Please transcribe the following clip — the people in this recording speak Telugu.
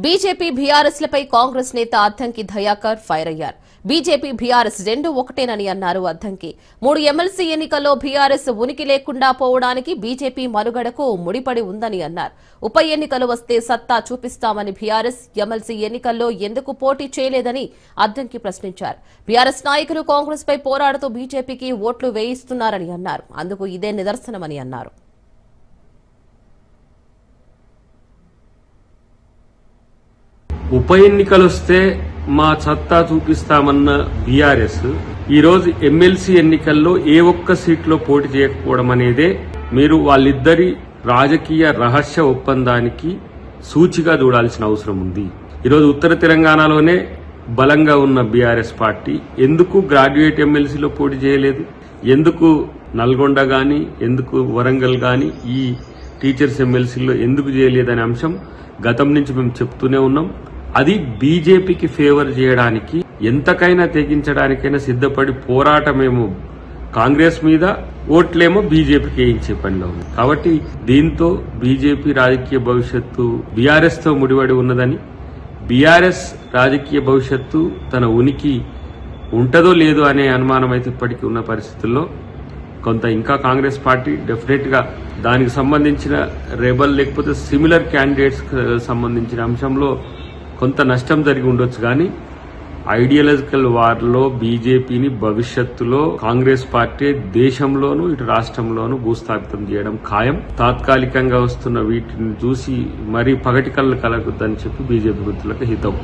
బీజేపీ బీఆర్ఎస్ లపై కాంగ్రెస్ నేత అద్దంకి దయాకర్ ఫైర్ అయ్యారు. బీజేపీ బీఆర్ఎస్ రెండు ఒకటేనని అన్నారు అద్దంకి. 3 ఎమ్మెల్సీ ఎన్నికల్లో బీఆర్ఎస్ ఉనికి లేకుండా పోవడానికి బీజేపీ మనుగడకు ముడిపడి ఉందని అన్నారు. ఉప ఎన్నికలు వస్తే సత్తా చూపిస్తామని బీఆర్ఎస్ ఎమ్మెల్సీ ఎన్నికల్లో ఎందుకు పోటీ చేయలేదని అద్దంకి ప్రశ్నించారు. బీఆర్ఎస్ నాయకులు కాంగ్రెస్ పై పోరాడుతూ బీజేపీకి ఓట్లు వేయిస్తున్నారని అన్నారు. అందుకు ఇదే నిదర్శనమని అన్నారు. ఉప ఎన్నికలు వస్తే మా సత్తా చూపిస్తామన్న బీఆర్ఎస్ ఈరోజు ఎమ్మెల్సీ ఎన్నికల్లో ఏ ఒక్క సీట్లో పోటీ చేయకపోవడం అనేదే మీరు వాళ్ళిద్దరి రాజకీయ రహస్య ఒప్పందానికి సూచిగా చూడాల్సిన అవసరం ఉంది. ఈరోజు ఉత్తర తెలంగాణలోనే బలంగా ఉన్న బీఆర్ఎస్ పార్టీ ఎందుకు గ్రాడ్యుయేట్ ఎమ్మెల్సీలో పోటీ చేయలేదు, ఎందుకు నల్గొండ గాని ఎందుకు వరంగల్ గాని ఈ టీచర్స్ ఎమ్మెల్సీలో ఎందుకు చేయలేదనే అంశం గతం నుంచి మేము చెప్తూనే ఉన్నాం. అది బీజేపీకి ఫేవర్ చేయడానికి ఎంతకైనా తెగించడానికైనా సిద్ధపడి పోరాటమేమో కాంగ్రెస్ మీద, ఓట్లేమో బీజేపీకి వేయించే పనిలో ఉంది. కాబట్టి దీంతో బీజేపీ రాజకీయ భవిష్యత్తు బీఆర్ఎస్ తో ముడిపడి ఉన్నదని, బీఆర్ఎస్ రాజకీయ భవిష్యత్తు తన ఉనికి ఉంటదో లేదో అనే అనుమానం అయితే ఇప్పటికీ ఉన్న పరిస్థితుల్లో కొంత ఇంకా కాంగ్రెస్ పార్టీ డెఫినెట్ గా దానికి సంబంధించిన రెబల్ లేకపోతే సిమిలర్ క్యాండిడేట్స్ సంబంధించిన అంశంలో కొంత నష్టం జరిగి ఉండొచ్చు. కానీ ఐడియాలజికల్ వార్లో బీజేపీని భవిష్యత్తులో కాంగ్రెస్ పార్టీ దేశంలోనూ ఇటు రాష్ట్రంలోనూ భూస్థాపితం చేయడం ఖాయం. తాత్కాలికంగా వస్తున్న వీటిని చూసి మరీ పగటి కళ్ళు కలగొద్దని చెప్పి బీజేపీ గుర్తులకు హితం.